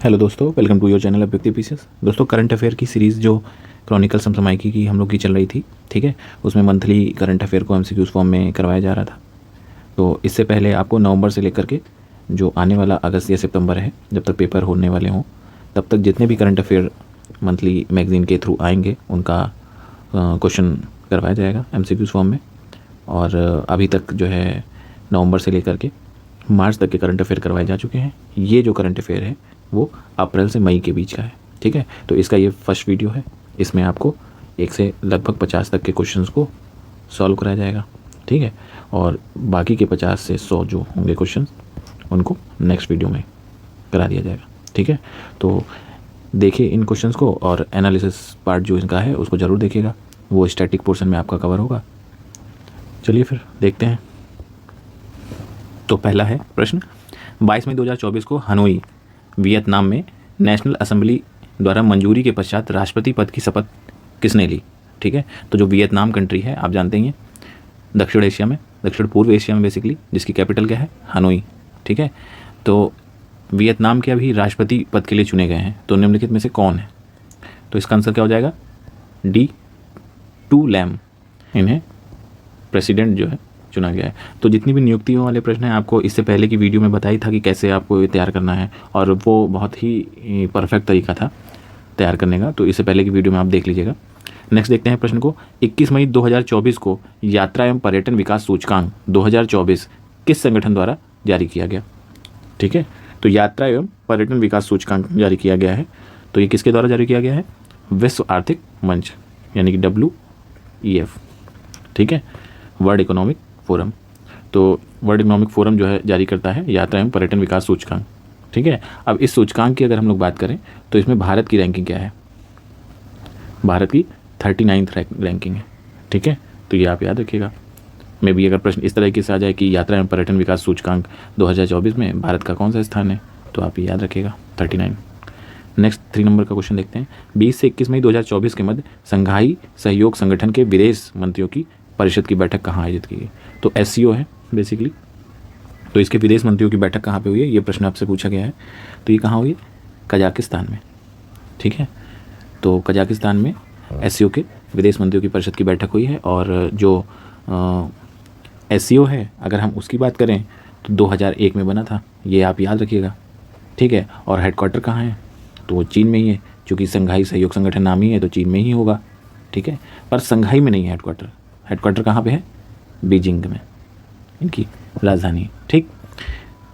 Hello दोस्तों, welcome to your channel अभिव्यक्ति pieces. दोस्तों, करंट अफेयर की सीरीज़ जो क्रॉनिकल समसामयिकी की हम लोग की चल रही थी, ठीक है, उसमें मंथली करंट अफेयर को एमसीक्यूज फॉर्म में करवाया जा रहा था। तो इससे पहले आपको नवंबर से लेकर के जो आने वाला अगस्त या सितंबर है, जब तक पेपर होने वाले हों, तब तक जितने भी करंट अफेयर मंथली मैगजीन के थ्रू आएंगे उनका क्वेश्चन करवाया जाएगा एमसीक्यूज फॉर्म में। और अभी तक जो है नवंबर से लेकर के मार्च तक के करंट अफेयर करवाए जा चुके हैं। ये जो करंट अफेयर है वो अप्रैल से मई के बीच का है, ठीक है। तो इसका ये फर्स्ट वीडियो है। इसमें आपको 1 से लगभग 50 तक के क्वेश्चंस को सॉल्व कराया जाएगा, ठीक है। और बाकी के 50 से 100 जो होंगे क्वेश्चन, उनको नेक्स्ट वीडियो में करा दिया जाएगा, ठीक है। तो देखिए इन क्वेश्चंस को, और एनालिसिस पार्ट जो इनका है उसको ज़रूर देखिएगा, वो स्टैटिक पोर्शन में आपका कवर होगा। चलिए फिर देखते हैं। तो पहला है प्रश्न, 22 मई 2024 को हनोई, वियतनाम में नेशनल असेंबली द्वारा मंजूरी के पश्चात राष्ट्रपति पद की शपथ किसने ली? ठीक है। तो जो वियतनाम कंट्री है आप जानते ही हैं, दक्षिण एशिया में, दक्षिण पूर्व एशिया में बेसिकली, जिसकी कैपिटल क्या है? हनोई, ठीक है। तो वियतनाम के अभी राष्ट्रपति पद के लिए चुने गए हैं, तो निम्नलिखित में से कौन है? तो इसका आंसर क्या हो जाएगा? डी टू लैम, इन्हें प्रेसिडेंट जो है चुना गया है। तो जितनी भी नियुक्तियों वाले प्रश्न हैं, आपको इससे पहले की वीडियो में बताई था कि कैसे आपको ये तैयार करना है, और वो बहुत ही परफेक्ट तरीका था तैयार करने का। तो इससे पहले की वीडियो में आप देख लीजिएगा। नेक्स्ट देखते हैं प्रश्न को, 21 मई 2024 को यात्रा एवं पर्यटन विकास सूचकांक 2024 किस संगठन द्वारा जारी किया गया? ठीक है। तो यात्रा एवं पर्यटन विकास सूचकांक जारी किया गया है, तो ये किसके द्वारा जारी किया गया है? विश्व आर्थिक मंच, यानी कि WEF, ठीक है, वर्ल्ड इकोनॉमिक फोरम। तो वर्ल्ड इकोनॉमिक फोरम जो है जारी करता है यात्रा एवं पर्यटन विकास सूचकांक, ठीक है। अब इस सूचकांक की अगर हम लोग बात करें तो इसमें भारत की रैंकिंग क्या है? भारत की 39th रैंकिंग है, ठीक है। तो ये आप याद रखिएगा। मे भी अगर प्रश्न इस तरीके से आ जाए कि यात्रा एवं पर्यटन विकास सूचकांक 2024 में भारत का कौन सा स्थान है, तो आप ये याद रखिएगा 39। नेक्स्ट 3 नंबर का क्वेश्चन देखते हैं, 20 से 21 मई 2024 के मध्य संघाई सहयोग संगठन के विदेश मंत्रियों की परिषद की बैठक कहाँ आयोजित की गई? तो SCO है बेसिकली। तो इसके विदेश मंत्रियों की बैठक कहाँ पे हुई है, ये प्रश्न आपसे पूछा गया है। तो ये कहाँ हुई है? कजाकिस्तान में, ठीक है। तो कजाकिस्तान में SCO के विदेश मंत्रियों की परिषद की बैठक हुई है। और जो SCO है, अगर हम उसकी बात करें तो 2001 में बना था, ये आप याद रखिएगा, ठीक है। और हेडक्वार्टर कहाँ है? तो वो चीन में ही है, चूँकि संघाई सहयोग संगठन नाम ही है तो चीन में ही होगा, ठीक है। पर संघाई में नहीं है हेडक्वार्टर। हेडक्वार्टर कहाँ पे है? बीजिंग में, इनकी राजधानी, ठीक।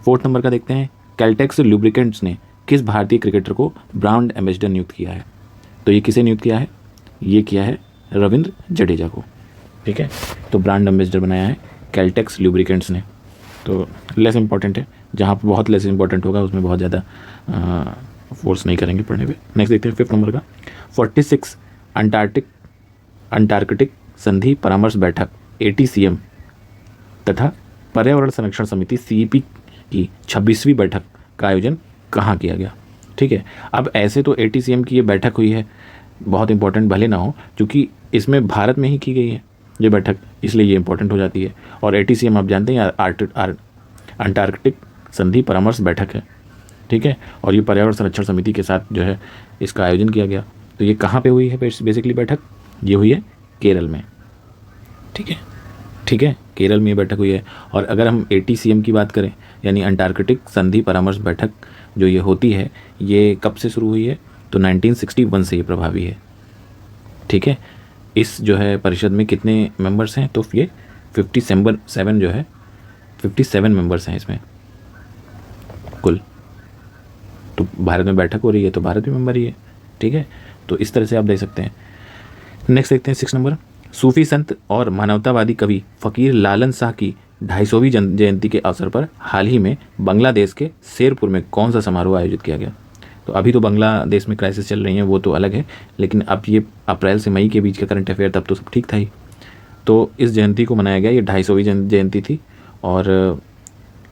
4th नंबर का देखते हैं, कैलटेक्स लुब्रिकेंट्स ने किस भारतीय क्रिकेटर को ब्रांड एम्बेसडर नियुक्त किया है? तो ये किसे नियुक्त किया है? ये किया है रविंद्र जडेजा को, ठीक है। तो ब्रांड एम्बेसडर बनाया है कैलटेक्स लुब्रिकेंट्स ने। तो लेस इंपॉर्टेंट है, जहाँ पर बहुत लेस इंपॉर्टेंट होगा उसमें बहुत ज़्यादा फोर्स नहीं करेंगे पढ़ने पे। नेक्स्ट देखते हैं 5th नंबर का, 46 अंटार्कटिक संधि परामर्श बैठक ATCM तथा पर्यावरण संरक्षण समिति CEP की 26वीं बैठक का आयोजन कहाँ किया गया? ठीक है। अब ऐसे तो ATCM की ये बैठक हुई है, बहुत इंपॉर्टेंट भले ना हो, क्योंकि इसमें भारत में ही की गई है ये बैठक, इसलिए ये इंपॉर्टेंट हो जाती है। और ATCM आप जानते हैं अंटार्कटिक संधि परामर्श बैठक है, ठीक है। और ये पर्यावरण संरक्षण समिति के साथ जो है इसका आयोजन किया गया। तो ये कहाँ पे हुई है बेसिकली बैठक? ये हुई है केरल में, ठीक है, ठीक है, केरल में ये बैठक हुई है। और अगर हम ATCM की बात करें, यानी अंटार्कटिक संधि परामर्श बैठक जो ये होती है, ये कब से शुरू हुई है? तो 1961 से ये प्रभावी है, ठीक है। इस जो है परिषद में कितने मेंबर्स हैं? तो ये 57 जो है 57 मेंबर्स हैं इसमें कुल। तो भारत में बैठक हो रही है तो भारत भी मेंबर ही है, ठीक है। तो इस तरह से आप देख सकते हैं। नेक्स्ट देखते हैं 6 नंबर, सूफी संत और मानवतावादी कवि फ़कीर लालन शाह की 250वीं जयंती के अवसर पर हाल ही में बांग्लादेश के शेरपुर में कौन सा समारोह आयोजित किया गया? तो अभी तो बांग्लादेश में क्राइसिस चल रही है, वो तो अलग है, लेकिन अब ये अप्रैल से मई के बीच का करंट अफेयर, तब तो सब ठीक था ही। तो इस जयंती को मनाया गया, ये 250वीं जयंती थी। और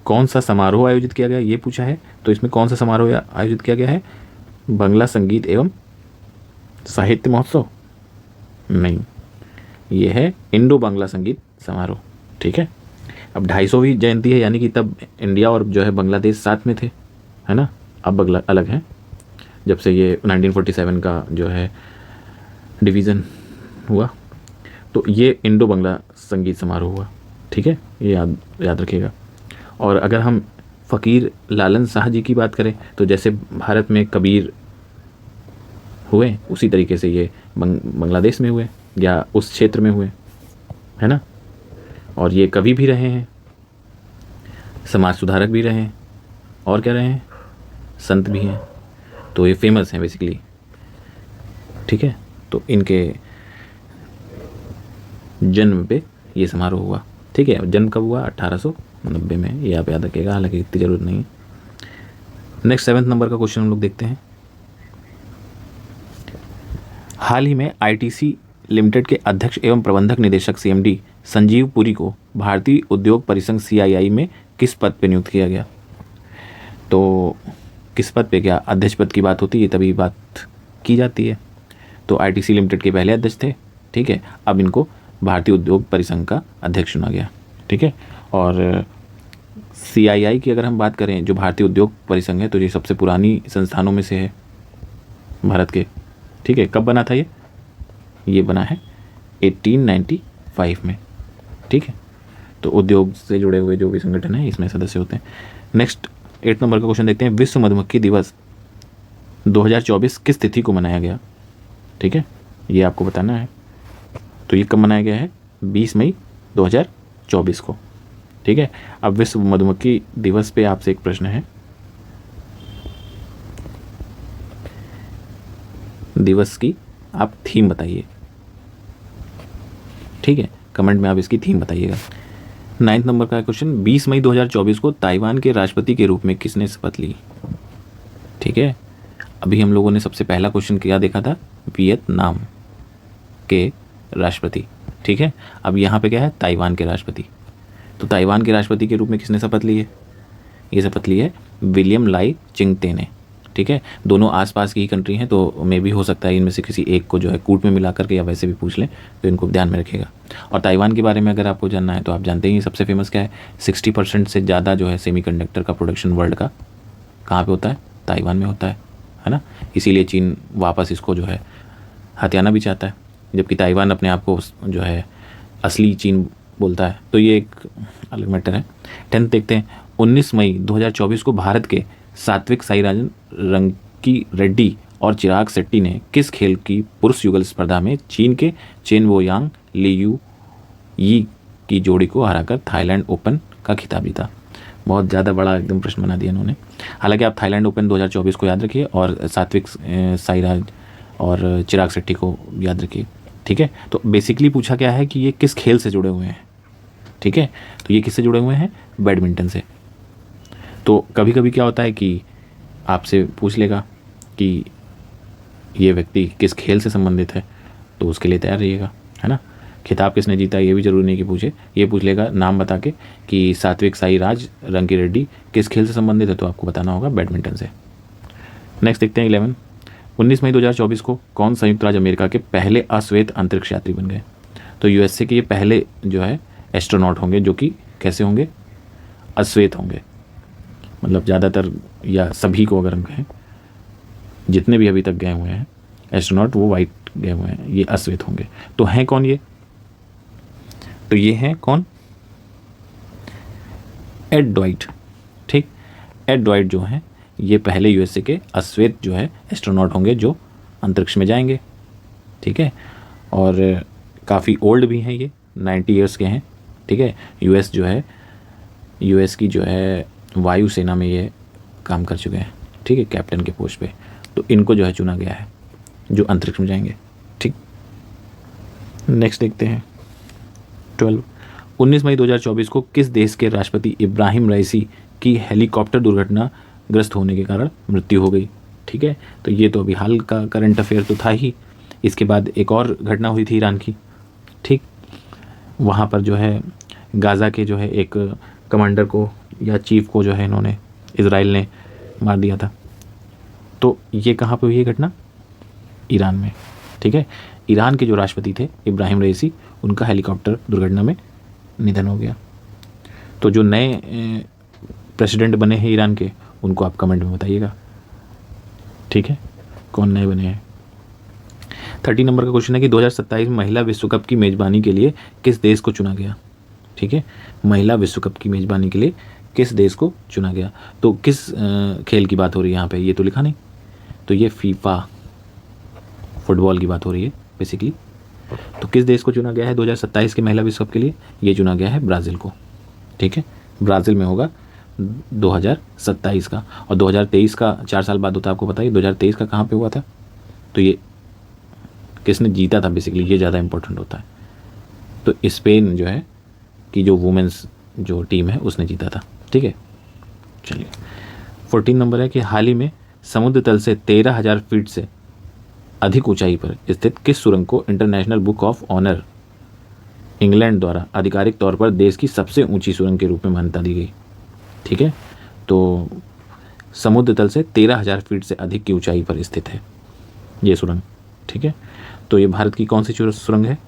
कौन सा समारोह आयोजित किया गया ये पूछा है, तो इसमें कौन सा समारोह आयोजित किया गया है? बांग्ला संगीत एवं साहित्य महोत्सव? नहीं, ये है इंडो बांग्ला संगीत समारोह, ठीक है। अब 250वीं जयंती है, यानी कि तब इंडिया और जो है बांग्लादेश साथ में थे, है ना। अब अलग है, जब से ये 1947 का जो है डिवीज़न हुआ, तो ये इंडो बंगला संगीत समारोह हुआ। ठीक है, ये याद रखिएगा। और अगर हम फ़कीर लालन शाह जी की बात करें तो जैसे भारत में कबीर हुए उसी तरीके से ये बांग्लादेश में हुए या उस क्षेत्र में हुए, है ना। और ये कवि भी रहे हैं, समाज सुधारक भी रहे हैं, और क्या रहे हैं, संत भी हैं। तो ये फेमस हैं बेसिकली। ठीक है, तो इनके जन्म पे ये समारोह हुआ। ठीक है, जन्म कब हुआ? 1890 में, ये आप याद रखिएगा, हालांकि इतनी ज़रूरत नहीं है। नेक्स्ट 7 नंबर का क्वेश्चन हम लोग देखते हैं। हाल ही में आईटीसी लिमिटेड के अध्यक्ष एवं प्रबंधक निदेशक सीएमडी संजीव पुरी को भारतीय उद्योग परिसंघ सीआईआई में किस पद पर नियुक्त किया गया? तो किस पद पे, क्या अध्यक्ष पद की बात होती है तभी बात की जाती है। तो आईटीसी लिमिटेड के पहले अध्यक्ष थे। ठीक है, अब इनको भारतीय उद्योग परिसंघ का अध्यक्ष चुना गया। ठीक है, और सीआईआई की अगर हम बात करें, जो भारतीय उद्योग परिसंघ है, तो ये सबसे पुरानी संस्थानों में से है भारत के। ठीक है, कब बना था ये बना है 1895 में। ठीक है, तो उद्योग से जुड़े हुए जो भी संगठन हैं इसमें सदस्य होते हैं। नेक्स्ट 8 नंबर का क्वेश्चन देखते हैं। विश्व मधुमक्खी दिवस 2024 किस तिथि को मनाया गया? ठीक है, ये आपको बताना है। तो ये कब मनाया गया है? 20 मई 2024 को। ठीक है, अब विश्व मधुमक्खी दिवस पे आपसे एक प्रश्न है, दिवस की आप थीम बताइए। ठीक है, कमेंट में आप इसकी थीम बताइएगा। 9 नंबर का क्वेश्चन, 20 मई 2024 को ताइवान के राष्ट्रपति के रूप में किसने शपथ ली? ठीक है, अभी हम लोगों ने सबसे पहला क्वेश्चन क्या देखा था? वियतनाम के राष्ट्रपति। ठीक है, अब यहाँ पे क्या है? ताइवान के राष्ट्रपति। तो ताइवान के राष्ट्रपति के रूप में किसने शपथ ली है? ये शपथ ली है विलियम लाई चिंगते ने। ठीक है, दोनों आसपास की ही कंट्री हैं, तो मे भी हो सकता है इनमें से किसी एक को जो है कूट में मिला करके या वैसे भी पूछ लें, तो इनको ध्यान में रखिएगा। और ताइवान के बारे में अगर आपको जानना है तो आप जानते ही सबसे फेमस क्या है, 60% से ज़्यादा जो है सेमीकंडक्टर का प्रोडक्शन वर्ल्ड का कहाँ पे होता है? ताइवान में होता है ना। इसीलिए चीन वापस इसको जो है हथियाना भी चाहता है, जबकि ताइवान अपने आप को जो है असली चीन बोलता है। तो ये एक अलग मैटर है। 10th देखते हैं। 19 मई 2024 को भारत के सात्विक साईराजन रंकी रेड्डी और चिराग शेट्टी ने किस खेल की पुरुष युगल स्पर्धा में चीन के चेन वो यांग लियू यी की जोड़ी को हराकर थाईलैंड ओपन का खिताब जीता? बहुत ज़्यादा बड़ा एकदम प्रश्न बना दिया इन्होंने। हालांकि आप थाईलैंड ओपन 2024 को याद रखिए और सात्विक साईराज और चिराग शेट्टी को याद रखिए। ठीक है, तो बेसिकली पूछा क्या है कि ये किस खेल से जुड़े हुए हैं। ठीक है, तो ये किससे जुड़े हुए हैं? बैडमिंटन से। तो कभी कभी क्या होता है कि आपसे पूछ लेगा कि ये व्यक्ति किस खेल से संबंधित है, तो उसके लिए तैयार रहिएगा, है ना। खिताब किसने जीता ये भी जरूरी नहीं कि पूछे, ये पूछ लेगा नाम बता के कि सात्विक साईराज रंकी रेड्डी किस खेल से संबंधित है, तो आपको बताना होगा बैडमिंटन से। नेक्स्ट देखते हैं 11। 19 मई 2024 को कौन संयुक्त राज्य अमेरिका के पहले अश्वेत अंतरिक्ष यात्री बन गए? तो यूएसए के ये पहले जो है एस्ट्रोनॉट होंगे जो कि कैसे होंगे? अश्वेत होंगे। मतलब ज़्यादातर या सभी को अगर हम कहें, जितने भी अभी तक गए हुए हैं एस्ट्रोनॉट वो वाइट गए हुए हैं, ये अश्वेत होंगे। तो हैं कौन ये? तो ये हैं कौन? Add Dwight. ठीक, एड ड्वाइट जो हैं ये पहले यूएसए के अश्वेत जो है एस्ट्रोनॉट होंगे जो अंतरिक्ष में जाएंगे। ठीक है, और काफ़ी ओल्ड भी हैं, ये 90 ईयर्स के हैं। ठीक है, यूएस जो है, यूएस की जो है वायुसेना में ये काम कर चुके हैं। ठीक है, कैप्टन के पोस्ट पे। तो इनको जो है चुना गया है जो अंतरिक्ष में जाएंगे। ठीक, नेक्स्ट देखते हैं 12। 19 मई 2024 को किस देश के राष्ट्रपति इब्राहिम रईसी की हेलीकॉप्टर दुर्घटनाग्रस्त होने के कारण मृत्यु हो गई? ठीक है, तो ये तो अभी हाल का करंट अफेयर तो था ही। इसके बाद एक और घटना हुई थी ईरान की। ठीक, वहाँ पर जो है गाज़ा के जो है एक कमांडर को या चीफ को जो है इन्होंने इजराइल ने मार दिया था। तो ये कहाँ पे हुई है घटना? ईरान में। ठीक है, ईरान के जो राष्ट्रपति थे इब्राहिम रईसी, उनका हेलीकॉप्टर दुर्घटना में निधन हो गया। तो जो नए प्रेसिडेंट बने हैं ईरान के, उनको आप कमेंट में बताइएगा। ठीक है, कौन नए बने हैं। 30 नंबर का क्वेश्चन है कि 2027 में महिला विश्व कप की मेज़बानी के लिए किस देश को चुना गया। ठीक है, महिला विश्व कप की मेज़बानी के लिए किस देश को चुना गया। तो किस खेल की बात हो रही है यहाँ पे, ये तो लिखा नहीं, तो ये फीफा फुटबॉल की बात हो रही है बेसिकली। तो किस देश को चुना गया है 2027 के महिला विश्व कप के लिए, ये चुना गया है ब्राज़ील को। ठीक है, ब्राज़ील में होगा 2027 का, और 2023 का 4 साल बाद होता है, आपको पता है 2023 का कहाँ पे हुआ था। तो ये किसने जीता था बेसिकली, ये ज़्यादा इंपॉर्टेंट होता है। तो स्पेन जो है कि जो वुमेंस जो टीम है उसने जीता था। ठीक है, चलिए 14 नंबर है कि हाल ही में समुद्र तल से 13,000 फीट से अधिक ऊंचाई पर स्थित किस सुरंग को international book of honour England द्वारा आधिकारिक तौर पर देश की सबसे ऊंची सुरंग के रूप में मान्यता दी गई। ठीक है, तो समुद्र तल से 13,000 फीट से अधिक की ऊंचाई पर स्थित है ये सुरंग। ठीक है, तो ये भारत की कौन सी सुरंग है,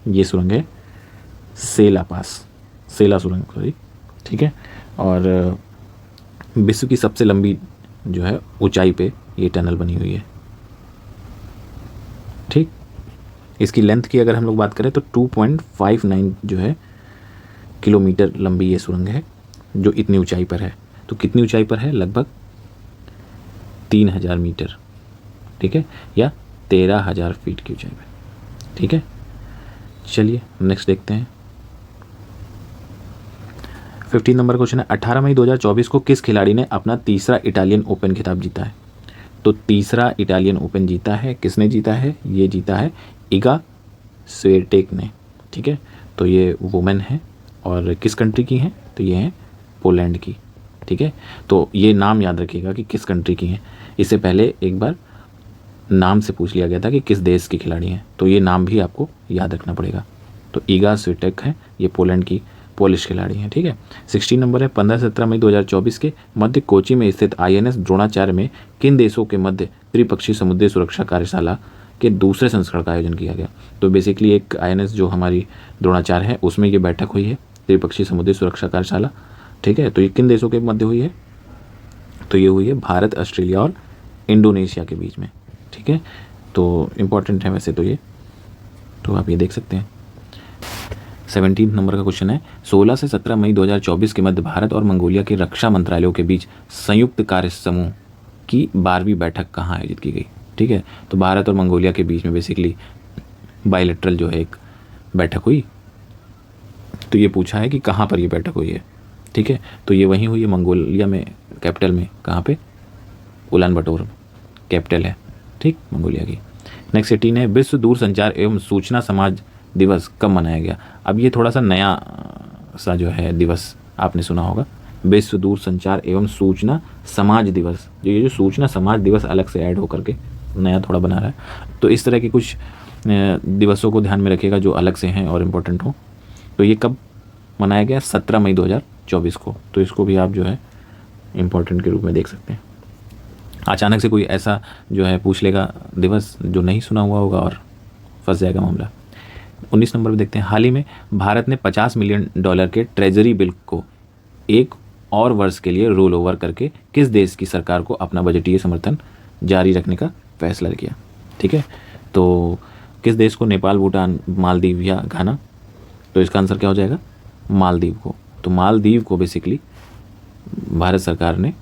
ये सुरंग है सेला सुरंग, सॉरी। ठीक है, और विश्व की सबसे लंबी जो है ऊंचाई पे ये टनल बनी हुई है। ठीक, इसकी लेंथ की अगर हम लोग बात करें तो 2.59 जो है किलोमीटर लंबी ये सुरंग है जो इतनी ऊंचाई पर है। तो कितनी ऊंचाई पर है, लगभग 3,000 मीटर। ठीक है, या 13,000 फीट की ऊंचाई पर। ठीक है, चलिए नेक्स्ट देखते हैं। 15 नंबर क्वेश्चन है 18 मई 2024 को किस खिलाड़ी ने अपना तीसरा इटालियन ओपन खिताब जीता है। तो तीसरा इटालियन ओपन जीता है, किसने जीता है, ये जीता है इगा स्विएटेक ने। ठीक है, तो ये वुमेन है और किस कंट्री की हैं, तो ये हैं पोलैंड की। ठीक है, तो ये नाम याद रखिएगा कि किस कंट्री की हैं। इससे पहले एक बार नाम से पूछ लिया गया था कि किस देश की खिलाड़ी हैं, तो ये नाम भी आपको याद रखना पड़ेगा। तो इगा स्विएटेक है, ये पोलैंड की पोलिश खिलाड़ी हैं। ठीक है, 16 नंबर है 15-17 मई 2024 के मध्य कोची में स्थित INS द्रोणाचार्य में किन देशों के मध्य त्रिपक्षीय समुद्री सुरक्षा कार्यशाला के दूसरे संस्करण का आयोजन किया गया। तो बेसिकली एक INS जो हमारी द्रोणाचार्य है उसमें ये बैठक हुई है, त्रिपक्षीय समुद्री सुरक्षा कार्यशाला। ठीक है, तो ये किन देशों के मध्य हुई है, तो ये हुई है भारत, ऑस्ट्रेलिया और इंडोनेशिया के बीच में। ठीक है, तो इम्पॉर्टेंट है वैसे तो ये, तो आप ये देख सकते हैं। 17 नंबर का क्वेश्चन है 16 से 17 मई 2024 के मध्य भारत और मंगोलिया के रक्षा मंत्रालयों के बीच संयुक्त कार्य समूह की 12वीं बैठक कहाँ आयोजित की गई। ठीक है, तो भारत और मंगोलिया के बीच में बेसिकली बायलैटरल जो है एक बैठक हुई। तो ये पूछा है कि कहाँ पर ये बैठक हुई है। ठीक है, तो ये वहीं हुई है मंगोलिया में, कैपिटल में, कहाँ पे, उलान बटोर कैपिटल है। ठीक, मंगोलिया की। नेक्स्ट 18 है विश्व दूरसंचार एवं सूचना समाज दिवस कब मनाया गया। अब ये थोड़ा सा नया सा जो है दिवस आपने सुना होगा, विश्व दूरसंचार एवं सूचना समाज दिवस। जो ये जो सूचना समाज दिवस अलग से ऐड होकर के नया थोड़ा बना रहा है, तो इस तरह के कुछ दिवसों को ध्यान में रखिएगा जो अलग से हैं और इम्पोर्टेंट हो। तो ये कब मनाया गया, 17 मई 2024 को। तो इसको भी आप जो है इम्पोर्टेंट के रूप में देख सकते हैं। अचानक से कोई ऐसा जो है पूछ लेगा दिवस जो नहीं सुना हुआ होगा और फंस जाएगा मामला। 19 नंबर पर देखते हैं हाल ही में भारत ने $50 मिलियन के ट्रेजरी बिल को एक और वर्ष के लिए रोल ओवर करके किस देश की सरकार को अपना बजटीय समर्थन जारी रखने का फैसला किया। ठीक है, तो किस देश को, नेपाल, भूटान, मालदीव या घाना। तो इसका आंसर क्या हो जाएगा, मालदीव को। तो मालदीव को बेसिकली भारत सरकार ने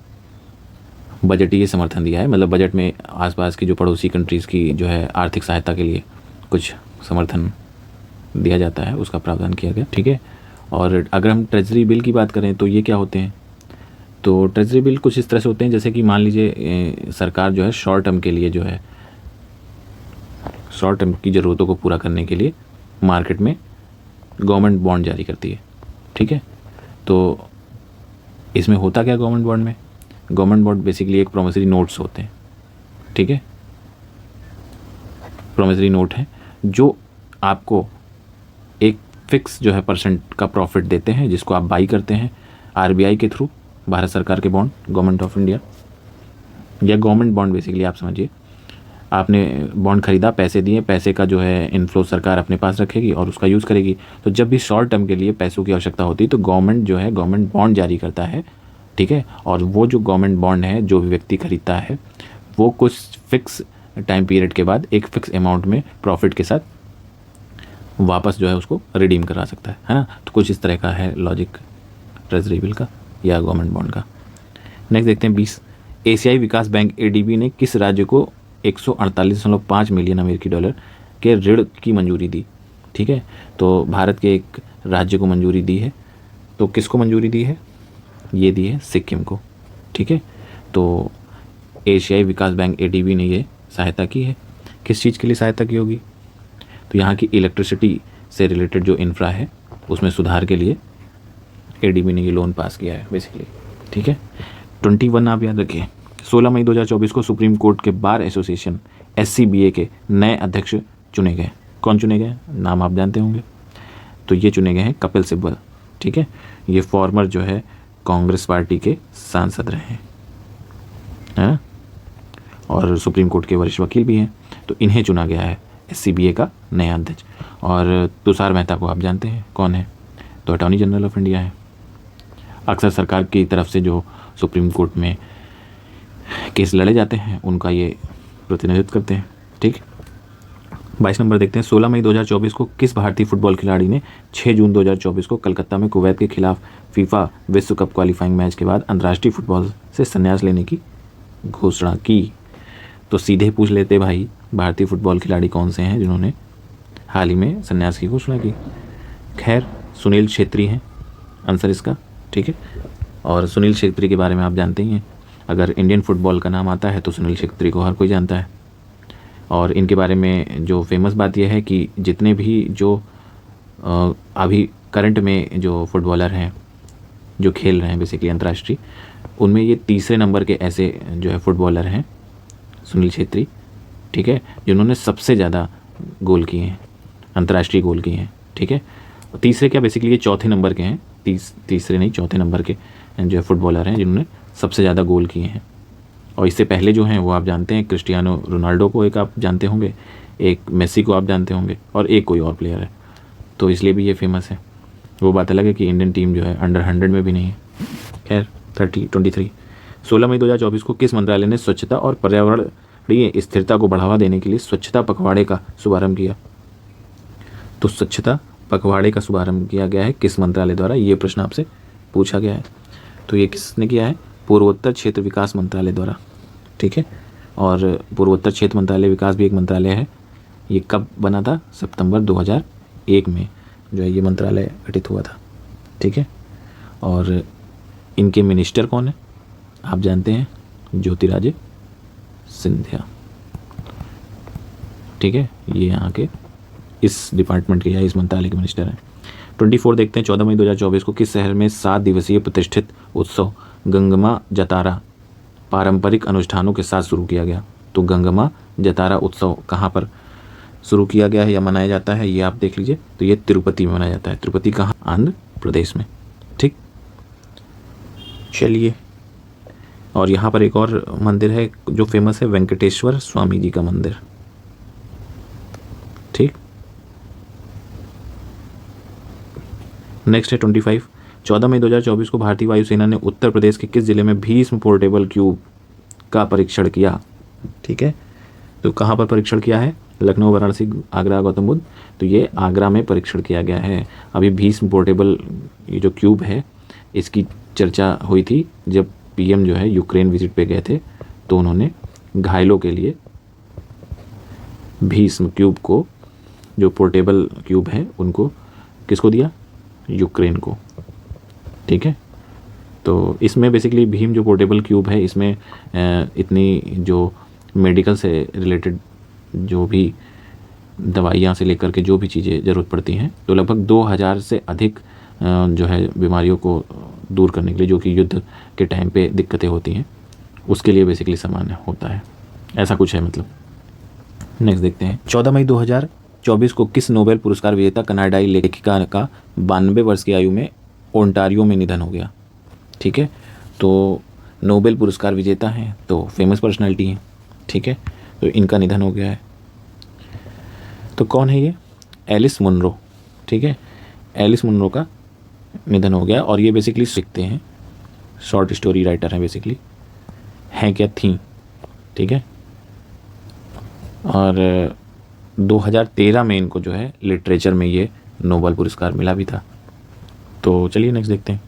बजटीय समर्थन दिया है, मतलब बजट में आसपास की जो पड़ोसी कंट्रीज़ की जो है आर्थिक सहायता के लिए कुछ समर्थन दिया जाता है, उसका प्रावधान किया गया। ठीक है, और अगर हम ट्रेजरी बिल की बात करें तो ये क्या होते हैं, तो ट्रेजरी बिल कुछ इस तरह से होते हैं जैसे कि मान लीजिए सरकार जो है शॉर्ट टर्म के लिए जो है शॉर्ट टर्म की ज़रूरतों को पूरा करने के लिए मार्केट में गवर्नमेंट बॉन्ड जारी करती है। ठीक है, तो इसमें होता क्या गवर्नमेंट बॉन्ड में, गवर्नमेंट बॉन्ड बेसिकली एक प्रोमिसरी नोट्स होते हैं। ठीक है, प्रोमिसरी नोट है जो आपको एक फिक्स जो है % का प्रॉफिट देते हैं, जिसको आप बाई करते हैं RBI के थ्रू, भारत सरकार के बॉन्ड, गवर्नमेंट ऑफ इंडिया या गवर्नमेंट बॉन्ड बेसिकली आप समझिए। आपने बॉन्ड खरीदा, पैसे दिए, पैसे का जो है इनफ्लो सरकार अपने पास रखेगी और उसका यूज़ करेगी। तो जब भी शॉर्ट टर्म के लिए पैसों की आवश्यकता होती है तो गवर्नमेंट जो है गवर्नमेंट बॉन्ड जारी करता है। ठीक है, और वो जो गवर्नमेंट बॉन्ड है जो भी व्यक्ति खरीदता है वो कुछ फिक्स टाइम पीरियड के बाद एक फिक्स अमाउंट में प्रॉफिट के साथ वापस जो है उसको रिडीम करा सकता है ना। तो कुछ इस तरह का है लॉजिक ट्रेजरी बिल का या गवर्नमेंट बॉन्ड का। नेक्स्ट देखते हैं 20, एशियाई विकास बैंक ADB ने किस राज्य को 148.5 मिलियन अमेरिकी डॉलर के ऋण की मंजूरी दी। ठीक है, तो भारत के एक राज्य को मंजूरी दी है, तो किसको मंजूरी दी है, ये दी है सिक्किम को। ठीक है, तो एशियाई विकास बैंक ADB ने ये सहायता की है। किस चीज़ के लिए सहायता की होगी, तो यहाँ की इलेक्ट्रिसिटी से रिलेटेड जो इंफ्रा है उसमें सुधार के लिए ADB ने ये लोन पास किया है बेसिकली। ठीक है, 21 आप याद रखिए, 16 मई 2024 को सुप्रीम कोर्ट के बार एसोसिएशन SCBA के नए अध्यक्ष चुने गए। कौन चुने गए, नाम आप जानते होंगे, तो ये चुने गए हैं कपिल सिब्बल। ठीक है, ये फॉर्मर जो है कांग्रेस पार्टी के सांसद रहे हैं, है ना, और सुप्रीम कोर्ट के वरिष्ठ वकील भी हैं। तो इन्हें चुना गया है SCBA का नया अध्यक्ष। और तुषार मेहता को आप जानते हैं कौन है, तो अटॉर्नी जनरल ऑफ इंडिया है। अक्सर सरकार की तरफ से जो सुप्रीम कोर्ट में केस लड़े जाते हैं उनका ये प्रतिनिधित्व करते हैं। ठीक, 22 नंबर देखते हैं, 16 मई 2024 को किस भारतीय फुटबॉल खिलाड़ी ने 6 जून 2024 को कलकत्ता में कुवैत के खिलाफ फीफा विश्व कप क्वालिफाइंग मैच के बाद अंतर्राष्ट्रीय फुटबॉल से संन्यास लेने की घोषणा की। तो सीधे पूछ लेते भाई, भारतीय फुटबॉल खिलाड़ी कौन से हैं जिन्होंने हाल ही में संन्यास की घोषणा की। खैर, सुनील छेत्री हैं आंसर इसका। ठीक है, और सुनील छेत्री के बारे में आप जानते ही हैं, अगर इंडियन फुटबॉल का नाम आता है तो सुनील छेत्री को हर कोई जानता है। और इनके बारे में जो फेमस बात यह है कि जितने भी जो अभी करंट में जो फुटबॉलर हैं जो खेल रहे हैं बेसिकली अंतर्राष्ट्रीय, उनमें ये तीसरे नंबर के ऐसे जो है फुटबॉलर हैं सुनील छेत्री। ठीक है, जिन्होंने सबसे ज़्यादा गोल किए हैं, अंतर्राष्ट्रीय गोल किए हैं। ठीक है, तीसरे क्या बेसिकली ये चौथे नंबर के हैं, तीसरे नहीं चौथे नंबर के जो है फुटबॉलर हैं जिन्होंने सबसे ज़्यादा गोल किए हैं। और इससे पहले जो हैं वो आप जानते हैं, क्रिस्टियानो रोनाल्डो को एक आप जानते होंगे, एक मेसी को आप जानते होंगे, और एक कोई और प्लेयर है, तो इसलिए भी ये फेमस है। वो बात अलग है कि इंडियन टीम जो है अंडर 100 में भी नहीं है। खैर 23, 16 मई 2024 को किस मंत्रालय ने स्वच्छता और पर्यावरणीय स्थिरता को बढ़ावा देने के लिए स्वच्छता पखवाड़े का शुभारंभ किया। तो स्वच्छता पखवाड़े का शुभारंभ किया गया है किस मंत्रालय द्वारा, ये प्रश्न आपसे पूछा गया है। तो ये किसने किया है, पूर्वोत्तर क्षेत्र विकास मंत्रालय द्वारा। ठीक है, और पूर्वोत्तर क्षेत्र मंत्रालय विकास भी एक मंत्रालय है। ये कब बना था, सितंबर 2001 में जो है ये मंत्रालय गठित हुआ था। ठीक है, और इनके मिनिस्टर कौन है आप जानते हैं, ज्योतिरादित्य सिंधिया। ठीक है, ये यहाँ के इस डिपार्टमेंट के या इस मंत्रालय के मिनिस्टर हैं। 24 देखते हैं, 14 मई 2024 को किस शहर में 7 दिवसीय प्रतिष्ठित उत्सव गंगमा जतारा पारंपरिक अनुष्ठानों के साथ शुरू किया गया। तो गंगमा जतारा उत्सव कहाँ पर शुरू किया गया है या मनाया जाता है, ये आप देख लीजिए। तो ये तिरुपति में मनाया जाता है। तिरुपति कहाँ, आंध्र प्रदेश में। ठीक, चलिए, और यहाँ पर एक और मंदिर है जो फेमस है, वेंकटेश्वर स्वामी जी का मंदिर। ठीक, नेक्स्ट है 25, 14 मई 2024 को भारतीय वायुसेना ने उत्तर प्रदेश के किस जिले में भीष्म पोर्टेबल क्यूब का परीक्षण किया। ठीक है, तो कहाँ पर परीक्षण किया है, लखनऊ, वाराणसी, आगरा, गौतम बुद्ध। तो ये आगरा में परीक्षण किया गया है। अभी भीष्म पोर्टेबल ये जो क्यूब है इसकी चर्चा हुई थी जब PM जो है यूक्रेन विजिट पे गए थे, तो उन्होंने घायलों के लिए भीष्म क्यूब को, जो पोर्टेबल क्यूब है, उनको किसको दिया, यूक्रेन को। ठीक है, तो इसमें बेसिकली भीम जो पोर्टेबल क्यूब है, इसमें इतनी जो मेडिकल से रिलेटेड जो भी दवाइयाँ से लेकर के जो भी चीज़ें ज़रूरत पड़ती हैं, तो लगभग 2000 से अधिक जो है बीमारियों को दूर करने के लिए, जो कि युद्ध के टाइम पे दिक्कतें होती हैं, उसके लिए बेसिकली सामान होता है। ऐसा कुछ है मतलब। नेक्स्ट देखते हैं, 14 मई 2024 को किस नोबेल पुरस्कार विजेता कनाडाई लेखिका का 92 वर्ष की आयु में ओंटारियो में निधन हो गया। ठीक है, तो नोबेल पुरस्कार विजेता हैं तो फेमस पर्सनालिटी हैं। ठीक है, तो इनका निधन हो गया है। तो कौन है ये, एलिस मुनरो। ठीक है, एलिस मुनरो का निधन हो गया। और ये बेसिकली सीखते हैं, शॉर्ट स्टोरी राइटर हैं बेसिकली, हैं क्या थी। ठीक है, और 2013 में इनको जो है लिटरेचर में ये नोबेल पुरस्कार मिला भी था। तो चलिए नेक्स्ट देखते हैं।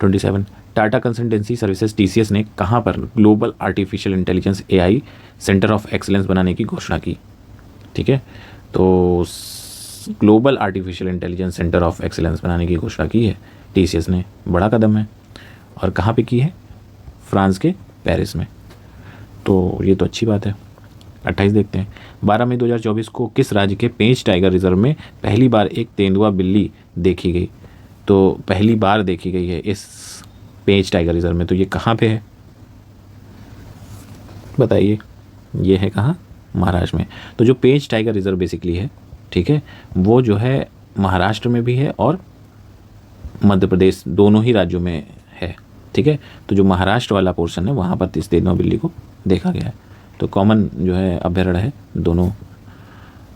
27, टाटा कंसल्टेंसी सर्विसेज TCS ने कहाँ पर global artificial intelligence AI centre of excellence बनाने की घोषणा की? ठीक है, तो global artificial intelligence centre of excellence बनाने की घोषणा की है TCS ने। बड़ा कदम है। और कहाँ पे की है? फ्रांस के पेरिस में। तो ये तो अच्छी बात है। 28 देखते हैं। 12 मई 2024 को किस राज्य के पेंच टाइगर रिजर्व में पहली बार एक तेंदुआ बिल्ली देखी गई? तो पहली बार देखी गई है इस पेंच टाइगर रिजर्व में, तो ये कहाँ पे है बताइए? ये है कहाँ? महाराष्ट्र में। तो जो पेंच टाइगर रिजर्व बेसिकली है, ठीक है, वो जो है महाराष्ट्र में भी है और मध्य प्रदेश, दोनों ही राज्यों में है। ठीक है, तो जो महाराष्ट्र वाला पोर्शन है वहाँ पर इस तेंदुआ बिल्ली को देखा गया है। तो कॉमन जो है अभ्यारण्य है, दोनों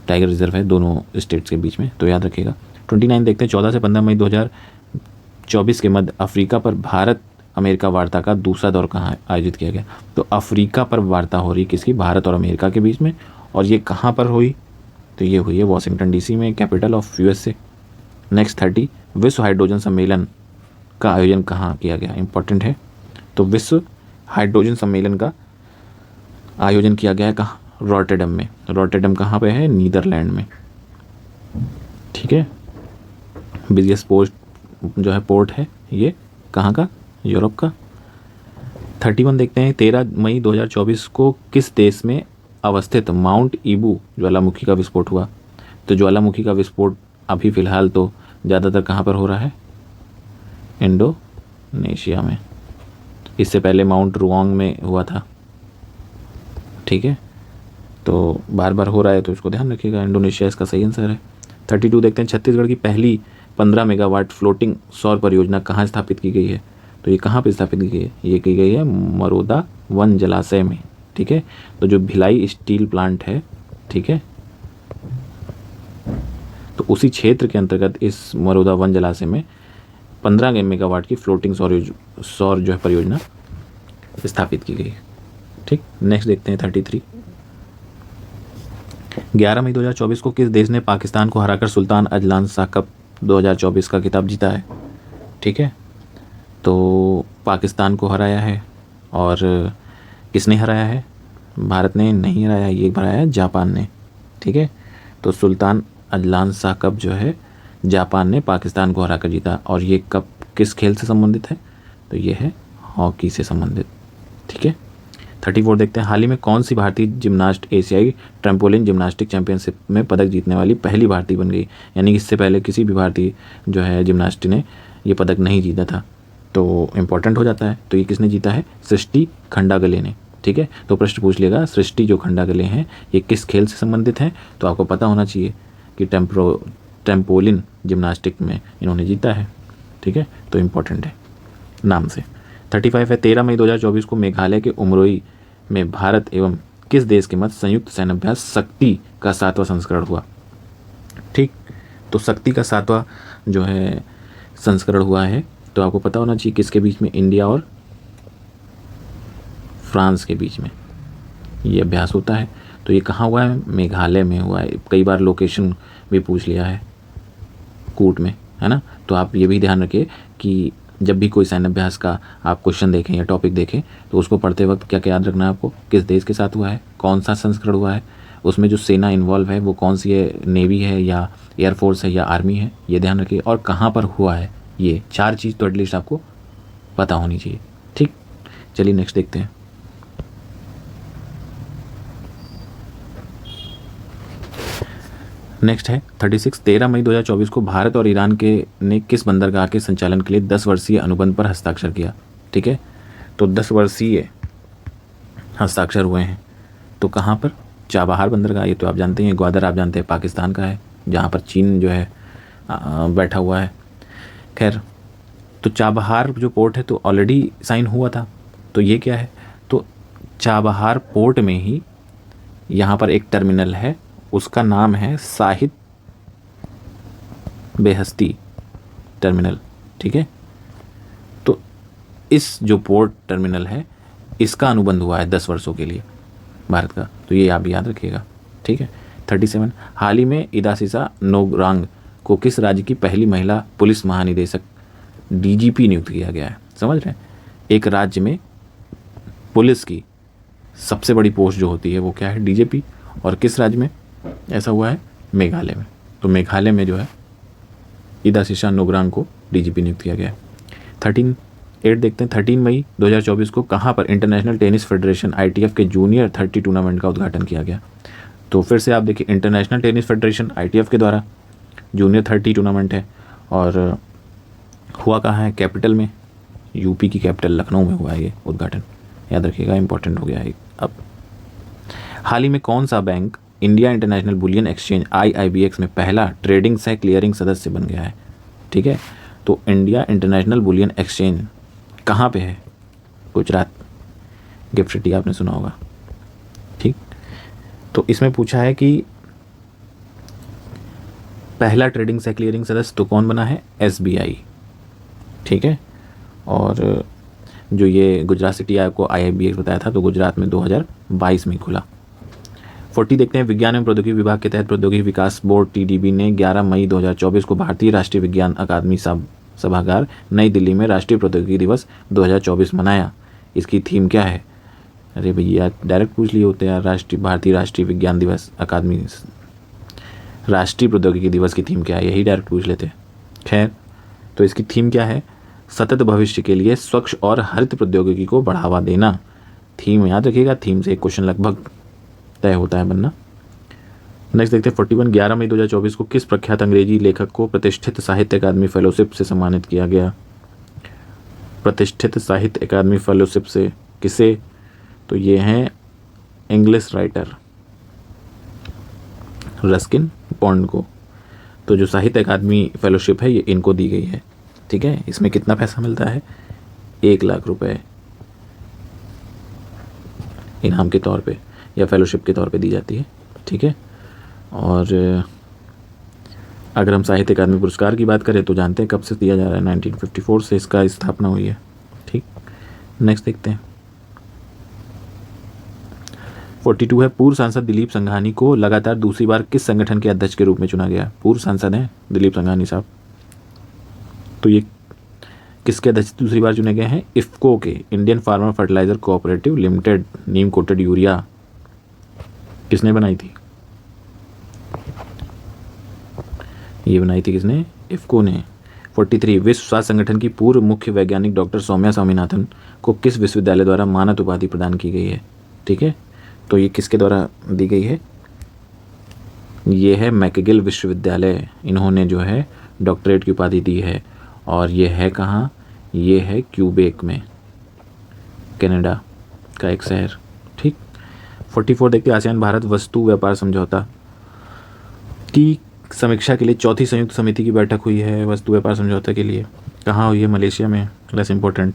टाइगर रिजर्व है दोनों स्टेट्स के बीच में, तो याद रखिएगा। 29 देखते हैं। 14 से 15 मई 2024 के मध्य अफ्रीका पर भारत अमेरिका वार्ता का दूसरा दौर कहाँ आयोजित किया गया? तो अफ्रीका पर वार्ता हो रही किसकी? भारत और अमेरिका के बीच में। और ये कहाँ पर हुई? तो ये हुई है वॉशिंगटन DC में, कैपिटल ऑफ USA। नेक्स्ट 30, विश्व हाइड्रोजन सम्मेलन का आयोजन कहाँ किया गया? इंपॉर्टेंट है। तो विश्व हाइड्रोजन सम्मेलन का आयोजन किया गया है कहाँ? रॉटरडम में। रॉटरडम कहाँ पे है? नीदरलैंड में। ठीक है, बिगेस्ट पोर्ट जो है पोर्ट है ये कहाँ का? यूरोप का। 31 देखते हैं। 13 मई 2024 को किस देश में अवस्थित माउंट ईबू ज्वालामुखी का विस्फोट हुआ? तो ज्वालामुखी का विस्फोट अभी फ़िलहाल तो ज़्यादातर कहाँ पर हो रहा है? इंडोनेशिया में। इससे पहले माउंट रुआंग में हुआ था। ठीक है, तो बार बार हो रहा है तो इसको ध्यान रखिएगा। इंडोनेशिया इसका सही आंसर है। 32 देखते हैं। छत्तीसगढ़ की पहली 15 मेगावाट फ्लोटिंग सौर परियोजना कहाँ स्थापित की गई है? तो ये कहाँ पे स्थापित की गई है? ये की गई है मरोदा वन जलाशय में। ठीक है, तो जो भिलाई स्टील प्लांट है, ठीक है, तो उसी क्षेत्र के अंतर्गत इस मरोदा वन जलाशय में 15 मेगावाट की फ्लोटिंग सौर जो है परियोजना स्थापित की गई। ठीक, नेक्स्ट देखते हैं 33। 11 मई 2024 को किस देश ने पाकिस्तान को हराकर सुल्तान अजलान शाह कप 2024 का खिताब जीता है? ठीक है, तो पाकिस्तान को हराया है। और किसने हराया है? भारत ने नहीं हराया, ये हराया है जापान ने। ठीक है, तो सुल्तान अजलान शाह कप जो है जापान ने पाकिस्तान को हराकर जीता। और ये कप किस खेल से संबंधित है? तो ये है हॉकी से संबंधित। ठीक है, 34 देखते हैं। हाल ही में कौन सी भारतीय जिम्नास्ट एशियाई ट्रैम्पोलिन जिम्नास्टिक चैंपियनशिप में पदक जीतने वाली पहली भारतीय बन गई? यानी कि इससे पहले किसी भी भारतीय जो है जिम्नास्ट ने ये पदक नहीं जीता था, तो इम्पोर्टेंट हो जाता है। तो ये किसने जीता है? सृष्टि खंडागले ने। ठीक है, तो प्रश्न पूछ लेगा सृष्टि जो खंडागले हैं ये किस खेल से संबंधित हैं? तो आपको पता होना चाहिए कि ट्रैम्पोलिन जिम्नास्टिक में इन्होंने जीता है। ठीक है, तो इम्पोर्टेंट है नाम से। 35 है। 13 मई 2024 को मेघालय के उमरोई में भारत एवं किस देश के मध्य संयुक्त सैन्याभ्यास शक्ति का 7वां संस्करण हुआ? ठीक, तो शक्ति का 7वां जो है संस्करण हुआ है। तो आपको पता होना चाहिए किसके बीच में? इंडिया और फ्रांस के बीच में ये अभ्यास होता है। तो ये कहाँ हुआ है? मेघालय में हुआ है। कई बार लोकेशन भी पूछ लिया है कूट में, है ना। तो आप ये भी ध्यान रखिए कि जब भी कोई सैन्य अभ्यास का आप क्वेश्चन देखें या टॉपिक देखें तो उसको पढ़ते वक्त क्या क्या याद रखना है आपको? किस देश के साथ हुआ है, कौन सा संस्करण हुआ है, उसमें जो सेना इन्वॉल्व है वो कौन सी है, नेवी है या एयरफोर्स है या आर्मी है, ये ध्यान रखिए। और कहाँ पर हुआ है, ये 4 चीज़ तो एटलीस्ट आपको पता होनी चाहिए। ठीक, चलिए नेक्स्ट देखते हैं। नेक्स्ट है 36। 13 मई 2024 को भारत और ईरान के ने किस बंदरगाह के संचालन के लिए 10 वर्षीय अनुबंध पर हस्ताक्षर किया? ठीक है, तो 10 वर्षीय हस्ताक्षर हुए हैं। तो कहाँ पर? चाबहार बंदरगाह, ये तो आप जानते हैं। ग्वादर आप जानते हैं पाकिस्तान का है, जहाँ पर चीन जो है बैठा हुआ है। खैर, तो चाबहार जो पोर्ट है तो ऑलरेडी साइन हुआ था। तो ये क्या है? तो चाबहार पोर्ट में ही यहाँ पर एक टर्मिनल है, उसका नाम है शाहिद बेहस्ती टर्मिनल। ठीक है, तो इस जो पोर्ट टर्मिनल है इसका अनुबंध हुआ है 10 वर्षों के लिए भारत का। तो ये आप याद रखिएगा। ठीक है। 37, हाल ही में इदासिसा नोगरांग को किस राज्य की पहली महिला पुलिस महानिदेशक डीजीपी नियुक्त किया गया है? समझ रहे हैं, एक राज्य में पुलिस की सबसे बड़ी पोस्ट जो होती है वो क्या है? डीजीपी। और किस राज्य में ऐसा हुआ है? मेघालय में। तो मेघालय में जो है इदासिसा नोगरांग को डीजीपी नियुक्त किया गया है। 8 देखते हैं। 13 मई 2024 को कहाँ पर इंटरनेशनल टेनिस फेडरेशन ITF के जूनियर 30 टूर्नामेंट का उद्घाटन किया गया? तो फिर से आप देखिए, इंटरनेशनल टेनिस फेडरेशन ITF के द्वारा जूनियर 30 टूर्नामेंट है, और हुआ कहाँ है? कैपिटल में, यूपी की कैपिटल लखनऊ में हुआ है ये उद्घाटन, याद रखिएगा, इंपॉर्टेंट हो गया है। अब हाल ही में कौन सा bank India international bullion exchange IIBX में पहला ट्रेडिंग सह क्लियरिंग सदस्य बन गया है? ठीक है, तो इंडिया इंटरनेशनल बुलियन एक्सचेंज कहाँ पे है? गुजरात, गिफ्ट सिटी आपने सुना होगा। ठीक, तो इसमें पूछा है कि पहला ट्रेडिंग सह क्लियरिंग सदस्य तो कौन बना है? SBI। ठीक है, और जो ये गुजरात सिटी आपको IIBX बताया था, तो गुजरात में 2022 में खुला। 40 देखते हैं। विज्ञान एवं प्रौद्योगिकी विभाग के तहत प्रौद्योगिकी विकास बोर्ड TDB ने 11 मई 2024 को भारतीय राष्ट्रीय विज्ञान अकादमी सभागार नई दिल्ली में राष्ट्रीय प्रौद्योगिकी दिवस 2024 मनाया। इसकी थीम क्या है? अरे भैया डायरेक्ट पूछ लिए होते यार, भारतीय राष्ट्रीय विज्ञान दिवस अकादमी राष्ट्रीय प्रौद्योगिकी दिवस की थीम क्या है, यही डायरेक्ट पूछ लेते। खैर, तो इसकी थीम क्या है? सतत भविष्य के लिए स्वच्छ और हरित प्रौद्योगिकी को बढ़ावा देना। थीम याद रखिएगा, थीम से एक क्वेश्चन लगभग तय होता है बनना। नेक्स्ट देखते हैं 41, 11 मई 2024 को किस प्रख्यात अंग्रेजी लेखक को प्रतिष्ठित साहित्य अकादमी फेलोशिप से सम्मानित किया गया? प्रतिष्ठित साहित्य अकादमी फेलोशिप से किसे? तो ये हैं इंग्लिश राइटर रस्किन बॉन्ड को। तो जो साहित्य अकादमी फेलोशिप है ये इनको दी गई है। ठीक है, इसमें कितना पैसा मिलता है? 1 लाख रुपए इनाम के तौर पे या फेलोशिप के तौर पे दी जाती है। ठीक है, और अगर हम साहित्य अकादमी पुरस्कार की बात करें तो जानते हैं कब से दिया जा रहा है, 1954 से इसका स्थापना हुई है। ठीक, नेक्स्ट देखते हैं 42 है। पूर्व सांसद दिलीप संघानी को लगातार दूसरी बार किस संगठन के अध्यक्ष के रूप में चुना गया? पूर्व सांसद हैं दिलीप संघानी साहब, तो ये किसके अध्यक्ष दूसरी बार चुने गए हैं? इफ्को के, Indian farmer fertiliser cooperative limited. Neem coated urea किसने बनाई थी? ये बनाई थी किसने? इफ्को ने। 43, विश्व स्वास्थ्य संगठन की पूर्व मुख्य वैज्ञानिक डॉक्टर सौम्या स्वामीनाथन को किस विश्वविद्यालय द्वारा मानद उपाधि प्रदान की गई है? ठीक है, तो ये किसके द्वारा दी गई है? ये है मैकगिल विश्वविद्यालय, इन्होंने जो है डॉक्टरेट की उपाधि दी है, और ये है कहाँ? ये है क्यूबेक में, कनाडा का एक शहर। ठीक, 44 देखते हैं। आसियान भारत वस्तु व्यापार समझौता की समीक्षा के लिए चौथी संयुक्त समिति की बैठक हुई है वस्तु व्यापार समझौता के लिए। कहाँ हुई है? मलेशिया में। Less important,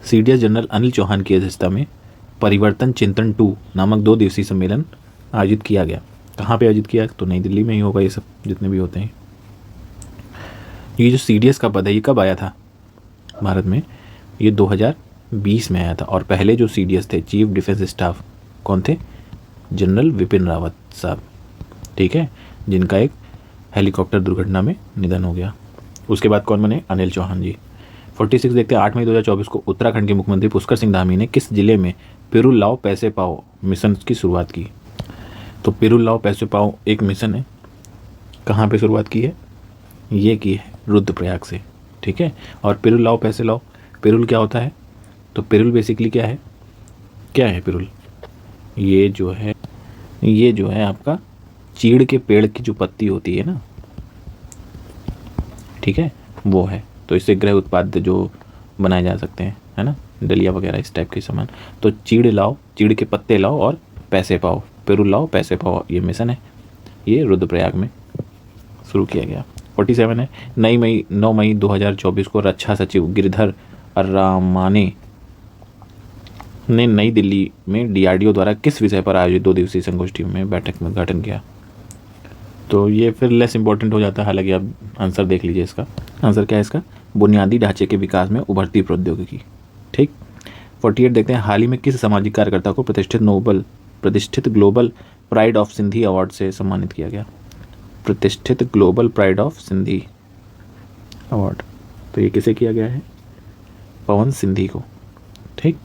CDS general Anil Chauhan की अध्यक्षता में परिवर्तन चिंतन 2 नामक 2 दिवसीय सम्मेलन आयोजित किया गया। कहाँ पे आयोजित किया? तो नई दिल्ली में ही होगा, ये सब जितने भी होते हैं। ये जो CDS का पद है ये कब आया था भारत में? ये 2020 में आया था, और पहले जो CDS थे चीफ डिफेंस स्टाफ कौन थे? जनरल विपिन रावत साहब। ठीक है, जिनका एक हेलीकॉप्टर दुर्घटना में निधन हो गया। उसके बाद कौन बने? अनिल चौहान जी। 46 देखते हैं। 8 मई 2024 को उत्तराखंड के मुख्यमंत्री पुष्कर सिंह धामी ने किस जिले में पिरुल लाओ पैसे पाओ मिशन की शुरुआत की? तो पिरुल लाओ पैसे पाओ एक मिशन है, कहाँ पे शुरुआत की है? ये की है रुद्रप्रयाग से। ठीक है, और पिरुल लाओ पैसे लाओ, पिरुल क्या होता है? तो पिरुल बेसिकली क्या है? क्या है पिरुल? ये जो है आपका चीड़ के पेड़ की जो पत्ती होती है ना, ठीक है, वो है। तो इससे गृह उत्पाद जो बनाए जा सकते हैं, है ना, डलिया वगैरह इस टाइप के सामान। तो चीड़ लाओ, चीड़ के पत्ते लाओ और पैसे पाओ, पिरुल लाओ पैसे पाओ, ये मिशन है। ये रुद्रप्रयाग में शुरू किया गया। 47 है। 9 मई 2024 को रक्षा सचिव गिरिधर अर्रामाने ने नई दिल्ली में DRDO द्वारा किस विषय पर आयोजित 2 दिवसीय संगोष्ठी में बैठक में उद्घाटन किया? तो ये फिर लेस इंपॉर्टेंट हो जाता है, हालांकि आप आंसर देख लीजिए। इसका आंसर क्या है? इसका बुनियादी ढांचे के विकास में उभरती प्रौद्योगिकी। ठीक, 48 देखते हैं। हाल ही में किस सामाजिक कार्यकर्ता को प्रतिष्ठित global pride of Sindhi award से सम्मानित किया गया? प्रतिष्ठित global pride of Sindhi award, तो ये किसे किया गया है? पवन सिंधी को। ठीक।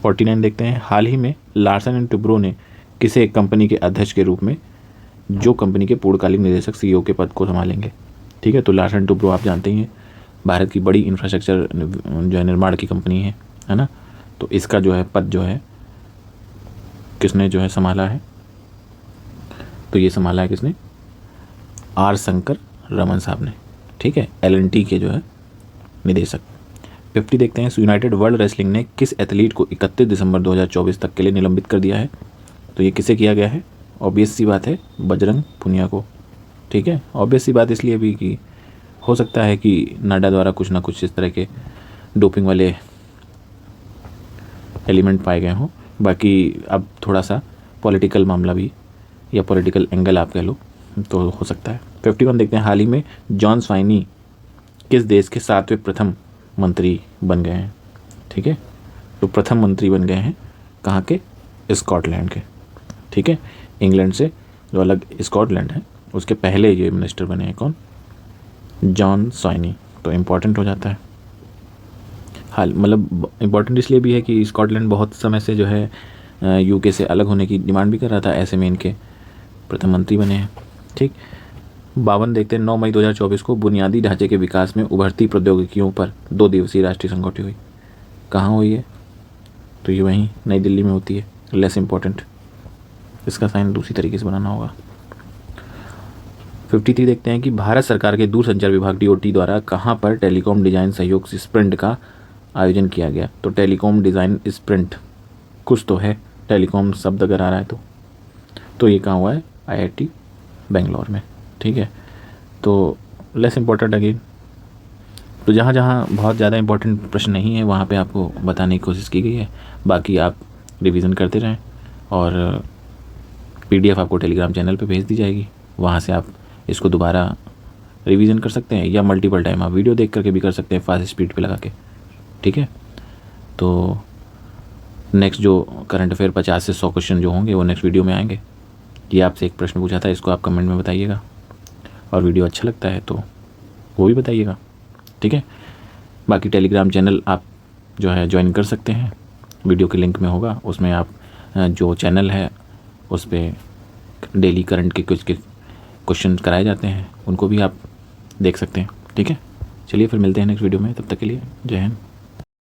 49 देखते हैं, हाल ही में लार्सन एंड टुब्रो ने किसे कंपनी के अध्यक्ष के रूप में, जो कंपनी के पूर्णकालिक निदेशक सीईओ के पद को संभालेंगे? ठीक है, तो लार्सन टुब्रो आप जानते ही हैं, भारत की बड़ी इंफ्रास्ट्रक्चर जो है निर्माण की कंपनी है ना। तो इसका जो है पद जो है किसने जो है संभाला है? तो ये संभाला है किसने? आर शंकर रमन साहब ने। ठीक है, L&T के जो है निदेशक। 50 देखते हैं, यूनाइटेड वर्ल्ड रेसलिंग ने किस एथलीट को 31 दिसंबर 2024 तक के लिए निलंबित कर दिया है? तो ये किसे किया गया है? ऑब्वियस सी बात है, बजरंग पुनिया को। ठीक है, ऑब्वियस सी बात इसलिए भी कि हो सकता है कि नाडा द्वारा कुछ ना कुछ इस तरह के डोपिंग वाले एलिमेंट पाए गए हों। बाकी अब थोड़ा सा पॉलिटिकल मामला भी, या पॉलिटिकल एंगल आप कह लो, तो हो सकता है। 51 देखते हैं, हाल ही में जॉन स्वाइनी किस देश के 7वें प्रथम मंत्री बन गए हैं? ठीक है, तो प्रथम मंत्री बन गए हैं कहाँ के? स्कॉटलैंड के। ठीक है, इंग्लैंड से जो अलग स्कॉटलैंड है उसके पहले ये मिनिस्टर बने हैं। कौन? जॉन स्वाइनी। तो इम्पॉर्टेंट हो जाता है। हाल मतलब इम्पॉर्टेंट इसलिए भी है कि स्कॉटलैंड बहुत समय से जो है यूके से अलग होने की डिमांड भी कर रहा था, ऐसे में इनके प्रधानमंत्री बने हैं। ठीक। 52 देखते हैं, 9 मई 2024 को बुनियादी ढांचे के विकास में उभरती प्रौद्योगिकियों पर 2 दिवसीय राष्ट्रीय संगोष्ठी हुई। कहाँ हुई है? तो ये वहीं नई दिल्ली में होती है। लेस इम्पॉर्टेंट, इसका साइन दूसरी तरीके से बनाना होगा। 53 देखते हैं कि भारत सरकार के दूरसंचार विभाग DOT द्वारा कहाँ पर टेलीकॉम डिजाइन सहयोग स्प्रिंट का आयोजन किया गया? तो टेलीकॉम डिज़ाइन स्प्रिंट कुछ तो है, टेलीकॉम शब्द अगर आ रहा है तो ये कहाँ हुआ है? IIT बेंगलोर में। ठीक है, तो लेस इम्पोर्टेंट अगेन। तो जहाँ जहाँ बहुत ज़्यादा इंपॉर्टेंट प्रश्न नहीं है वहाँ पे आपको बताने की कोशिश की गई है। बाकी आप रिवीजन करते रहें, और PDF आपको टेलीग्राम चैनल पे भेज दी जाएगी, वहाँ से आप इसको दोबारा रिवीजन कर सकते हैं, या मल्टीपल टाइम आप वीडियो देख करके भी कर सकते हैं फास्ट स्पीड पे लगा के। ठीक है, तो नेक्स्ट जो करंट अफेयर 50 से 100 क्वेश्चन जो होंगे वो नेक्स्ट वीडियो में आएंगे। ये आपसे एक प्रश्न पूछा था, इसको आप कमेंट में बताइएगा, और वीडियो अच्छा लगता है तो वो भी बताइएगा। ठीक है, बाकी टेलीग्राम चैनल आप जो है ज्वाइन कर सकते हैं, वीडियो के लिंक में होगा, उसमें आप जो चैनल है उस पर डेली करंट के कुछ क्वेश्चन कराए जाते हैं, उनको भी आप देख सकते हैं। ठीक है, चलिए फिर मिलते हैं नेक्स्ट वीडियो में, तब तक के लिए जय हिंद।